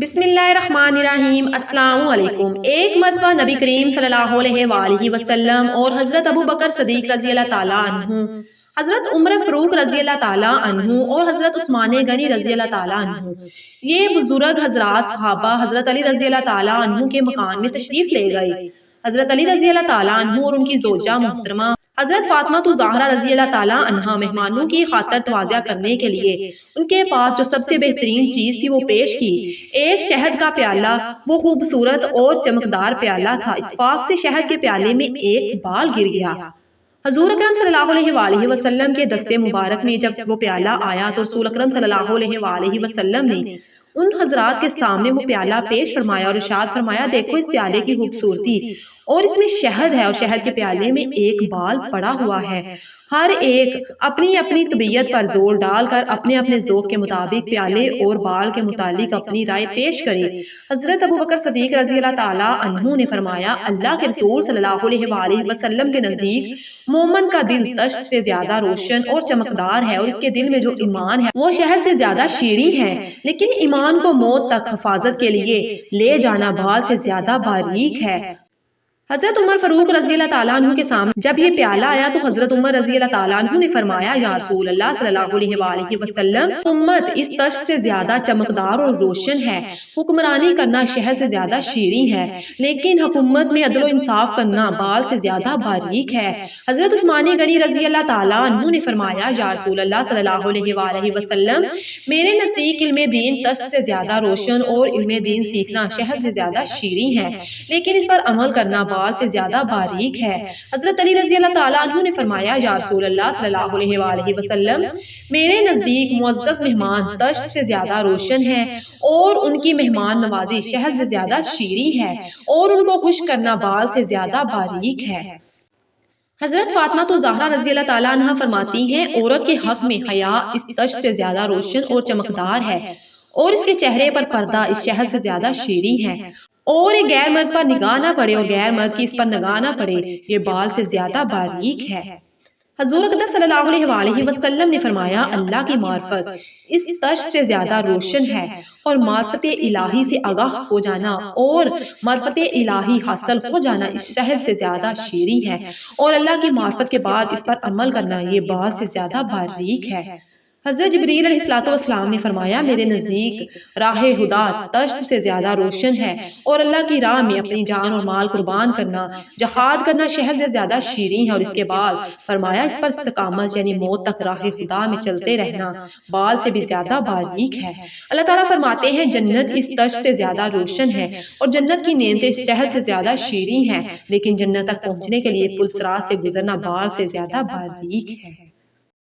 بسم اللہ الرحمن الرحیم۔ السلام علیکم۔ ایک مرتبہ نبی کریم صلی اللہ علیہ وآلہ وسلم اور حضرت ابو بکر صدیق رضی اللہ تعالیٰ عنہ، حضرت عمر فاروق رضی اللہ تعالیٰ عنہ اور حضرت عثمان غنی رضی اللہ تعالیٰ عنہ، یہ بزرگ حضرات صحابہ حضرت علی رضی اللہ تعالیٰ عنہ کے مکان میں تشریف لے گئے۔ حضرت علی رضی اللہ تعالیٰ عنہ اور ان کی زوجہ محترمہ حضرت فاطمہ الزہرا رضی اللہ تعالیٰ عنہا مہمانوں کی خاطر تواضع کرنے کے لیے ان کے پاس جو سب سے بہترین چیز تھی وہ پیش کی۔ ایک شہد کا پیالہ، وہ خوبصورت اور چمکدار پیالہ تھا۔ اتفاق سے شہد کے پیالے میں ایک بال گر گیا۔ حضور اکرم صلی اللہ علیہ وآلہ وسلم کے دستے مبارک میں جب وہ پیالہ آیا تو رسول اکرم صلی اللہ علیہ وآلہ وسلم نے ان حضرات کے سامنے وہ پیالہ پیش فرمایا اور ارشاد فرمایا، دیکھو اس پیالے کی خوبصورتی، اور اس میں شہد ہے اور شہد کے پیالے میں ایک بال پڑا ہوا ہے۔ ہر ایک اپنی اپنی طبیعت پر زور ڈال کر اپنے اپنے ذوق کے مطابق پیالے اور بال کے متعلق اپنی رائے پیش کرے۔ حضرت ابو بکر صدیق رضی اللہ تعالیٰ عنہ نے فرمایا، اللہ کے رسول صلی اللہ علیہ وآلہ وسلم کے نزدیک مومن کا دل تشت سے زیادہ روشن اور چمکدار ہے، اور اس کے دل میں جو ایمان ہے وہ شہد سے زیادہ شیریں ہے، لیکن ایمان کو موت تک حفاظت کے لیے لے جانا بال سے زیادہ باریک ہے۔ حضرت عمر فاروق رضی اللہ تعالیٰ عنہ کے سامنے جب یہ پیالہ آیا تو حضرت عمر رضی اللہ تعالیٰ عنہ نے فرمایا، یا رسول اللہ صلی اللہ علیہ وآلہ وسلم، امت اس تشت سے زیادہ چمکدار اور روشن ہے، حکمرانی کرنا شہد سے زیادہ شیریں ہے، لیکن حکومت میں عدل و انصاف کرنا بال سے زیادہ باریک ہے۔ حضرت عثمان غنی رضی اللہ تعالیٰ عنہ نے فرمایا، یا رسول اللہ صلی اللہ علیہ وآلہ وسلم، میرے نزدیک علم دین تشت سے زیادہ روشن اور علم دین سیکھنا شہد سے زیادہ شیریں ہے، لیکن اس پر عمل کرنا سے زیادہ باریک ہے۔ حضرت علی رضی اللہ تعالیٰ عنہ نے فرمایا، یا رسول اللہ صلی اللہ علیہ وآلہ وسلم، میرے نزدیک معزز مہمان تشت سے زیادہ روشن ہے اور ان کی مہمان نوازی شہد سے زیادہ شیریں ہے، اور ان کو خوش کرنا بال سے زیادہ باریک ہے۔ حضرت فاطمہ الزہرا رضی اللہ تعالیٰ عنہ فرماتی ہیں، عورت کے حق میں حیا اس تشت سے زیادہ روشن اور چمکدار ہے، اور اس کے چہرے پر پردہ اس شہد سے زیادہ شیریں ہے، اور ایک غیر مرد پر نگاہ نہ پڑے اور غیر مرد کی اس پر نگاہ نہ پڑے، یہ بال سے زیادہ باریک ہے۔ حضور اقدس صلی اللہ علیہ وآلہ وسلم نے فرمایا، اللہ کی معرفت اس تشت سے زیادہ روشن ہے، اور معرفت الہی سے آگاہ ہو جانا اور معرفت الہی حاصل ہو جانا اس شہد سے زیادہ شیریں ہے، اور اللہ کی معرفت کے بعد اس پر عمل کرنا یہ بال سے زیادہ باریک ہے۔ حضرت جبریل علیہ السلام نے فرمایا، میرے نزدیک راہ ہدا تشت سے زیادہ روشن ہے، اور اللہ کی راہ میں اپنی جان اور مال قربان کرنا، جہاد کرنا شہد سے زیادہ شیریں ہے، اور اس کے بعد فرمایا اس پر استقامت یعنی موت تک راہ خدا میں چلتے رہنا بال سے بھی زیادہ باریک ہے۔ اللہ تعالیٰ فرماتے ہیں، جنت اس تشت سے زیادہ روشن ہے، اور جنت کی نعمتیں شہد سے زیادہ شیریں ہیں، لیکن جنت تک پہنچنے کے لیے پل صراط سے گزرنا بال سے زیادہ باریک ہے۔